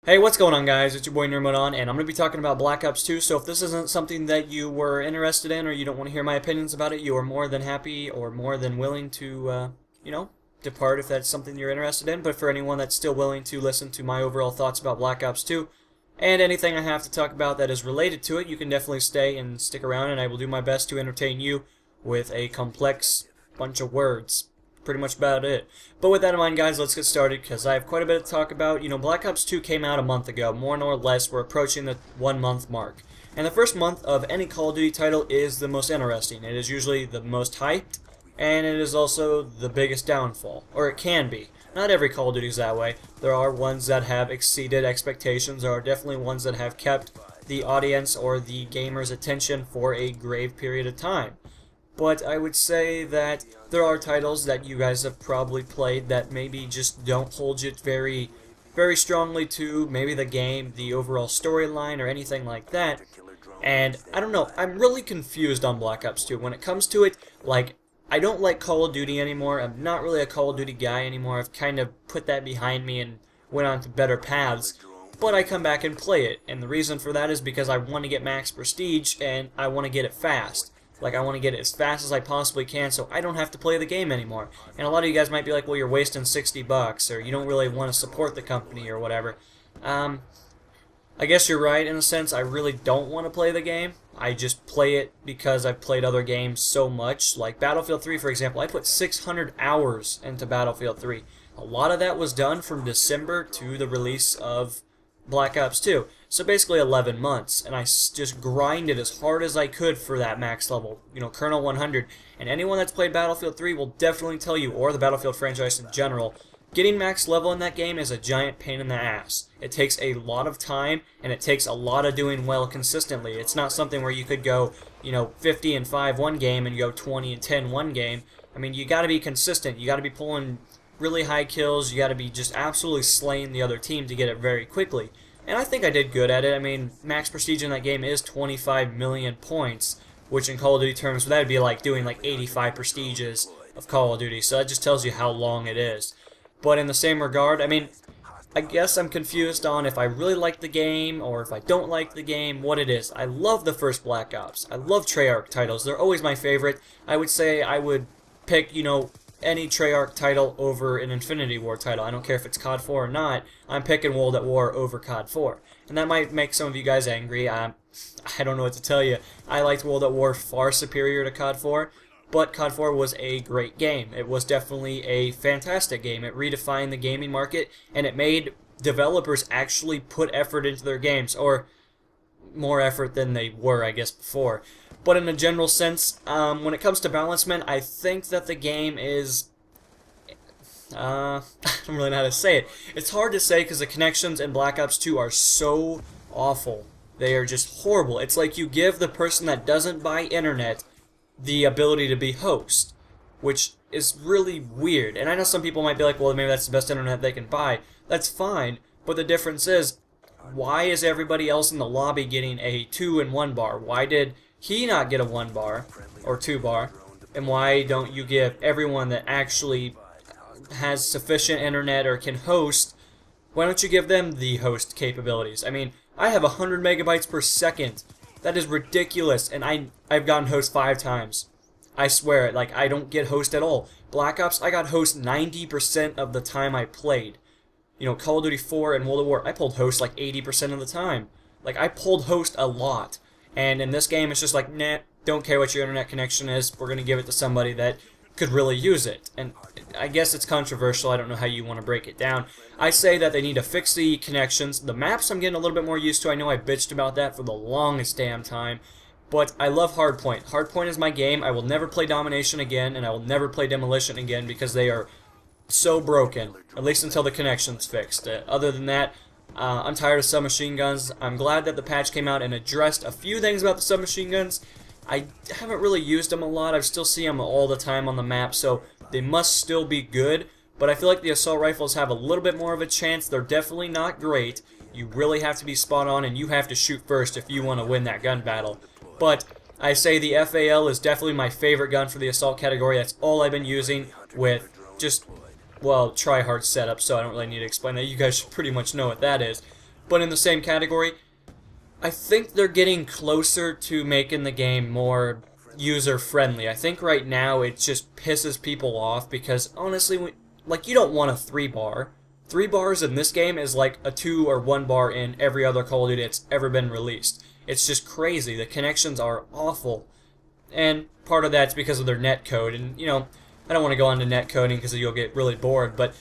Hey, what's going on, guys? It's your boy Nirmodon, and I'm going to be talking about Black Ops 2, so if this isn't something that you were interested in or you don't want to hear my opinions about it, you are more than happy or more than willing to, depart if that's something you're interested in. But for anyone that's still willing to listen to my overall thoughts about Black Ops 2 and anything I have to talk about that is related to it, you can definitely stay and stick around, and I will do my best to entertain you with a complex bunch of words. Pretty much about it. But with that in mind, guys, let's get started because I have quite a bit to talk about. Black Ops 2 came out a month ago, more or less. We're approaching the 1 month mark. And the first month of any Call of Duty title is the most interesting. It is usually the most hyped, and it is also the biggest downfall. Or it can be. Not every Call of Duty is that way. There are ones that have exceeded expectations. There are definitely ones that have kept the audience or the gamer's attention for a grave period of time. But I would say that there are titles that you guys have probably played that maybe just don't hold you very, very strongly to maybe the game, the overall storyline, or anything like that. And I don't know, I'm really confused on Black Ops 2. When it comes to it, like, I don't like Call of Duty anymore. I'm not really a Call of Duty guy anymore. I've kind of put that behind me and went on to better paths. But I come back and play it. And the reason for that is because I want to get max prestige and I want to get it fast. Like, I want to get it as fast as I possibly can so I don't have to play the game anymore. And a lot of you guys might be like, well, you're wasting $60 or you don't really want to support the company or whatever. I guess you're right in a sense. I really don't want to play the game. I just play it because I've played other games so much. Like Battlefield 3, for example. I put 600 hours into Battlefield 3. A lot of that was done from December to the release of Black Ops 2. So basically 11 months, and I just grinded as hard as I could for that max level, Colonel 100. And anyone that's played Battlefield 3 will definitely tell you, or the Battlefield franchise in general, getting max level in that game is a giant pain in the ass. It takes a lot of time, and it takes a lot of doing well consistently. It's not something where you could go, 50 and 5 one game and go 20 and 10 one game. I mean, you got to be consistent. You got to be pulling really high kills. You got to be just absolutely slaying the other team to get it very quickly. And I think I did good at it. I mean, max prestige in that game is 25 million points, which in Call of Duty terms, that would be like doing like 85 prestiges of Call of Duty. So that just tells you how long it is. But in the same regard, I mean, I guess I'm confused on if I really like the game or if I don't like the game, what it is. I love the first Black Ops. I love Treyarch titles. They're always my favorite. I would say I would pick, any Treyarch title over an Infinity War title. I don't care if it's COD 4 or not. I'm picking World at War over COD 4. And that might make some of you guys angry. I don't know what to tell you. I liked World at War far superior to COD 4, but COD 4 was a great game. It was definitely a fantastic game. It redefined the gaming market, and it made developers actually put effort into their games, or more effort than they were, I guess, before. But in a general sense, when it comes to balancement, I think that the game is... I don't really know how to say it. It's hard to say because the connections in Black Ops 2 are so awful. They are just horrible. It's like you give the person that doesn't buy internet the ability to be host, which is really weird. And I know some people might be like, well, maybe that's the best internet they can buy. That's fine, but the difference is, why is everybody else in the lobby getting a 2 and 1 bar? Why did he not get a 1 bar or 2 bar? And why don't you give everyone that actually has sufficient internet or can host, why don't you give them the host capabilities? I mean, I have 100 megabytes per second. That is ridiculous, and I've gotten host 5 times. I swear it, like, I don't get host at all. Black Ops, I got host 90% of the time I played. Call of Duty 4 and World at War, I pulled host like 80% of the time. Like, I pulled host a lot. And in this game, it's just like, nah, don't care what your internet connection is, we're going to give it to somebody that could really use it. And I guess it's controversial, I don't know how you want to break it down. I say that they need to fix the connections. The maps I'm getting a little bit more used to. I know I bitched about that for the longest damn time. But I love Hardpoint. Hardpoint is my game. I will never play Domination again, and I will never play Demolition again because they are so broken, at least until the connection's fixed. Other than that, I'm tired of submachine guns. I'm glad that the patch came out and addressed a few things about the submachine guns. I haven't really used them a lot. I still see them all the time on the map, so they must still be good. But I feel like the assault rifles have a little bit more of a chance. They're definitely not great. You really have to be spot on, and you have to shoot first if you want to win that gun battle. But I say the FAL is definitely my favorite gun for the assault category. That's all I've been using with just, well, Tryhard setup, so I don't really need to explain that. You guys should pretty much know what that is. But in the same category, I think they're getting closer to making the game more user-friendly. I think right now it just pisses people off because, honestly, like, you don't want a 3-bar. 3 bars in this game is like a 2 or 1 bar in every other Call of Duty that's ever been released. It's just crazy. The connections are awful. And part of that's because of their netcode. And, I don't want to go on to netcoding because you'll get really bored, but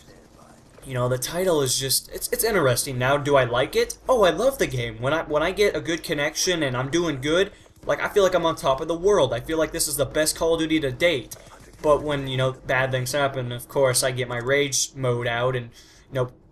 the title is just, it's interesting. Now, do I like it? Oh, I love the game. When I get a good connection and I'm doing good, like, I feel like I'm on top of the world. I feel like this is the best Call of Duty to date. But when, bad things happen, of course, I get my rage mode out and,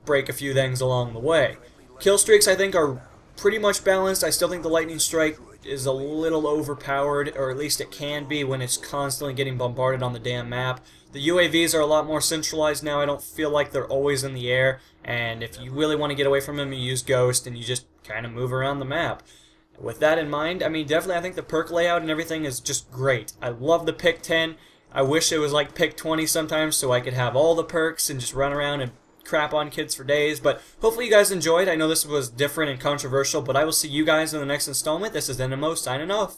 break a few things along the way. Kill streaks, I think, are pretty much balanced. I still think the lightning strike is a little overpowered, or at least it can be when it's constantly getting bombarded on the damn map. The UAVs are a lot more centralized now. I don't feel like they're always in the air, and if you really want to get away from them, you use Ghost, and you just kind of move around the map. With that in mind, I mean, definitely I think the perk layout and everything is just great. I love the pick 10. I wish it was like pick 20 sometimes so I could have all the perks and just run around and crap on kids for days, but hopefully you guys enjoyed. I know this was different and controversial, but I will see you guys in the next installment. This is NMO signing off.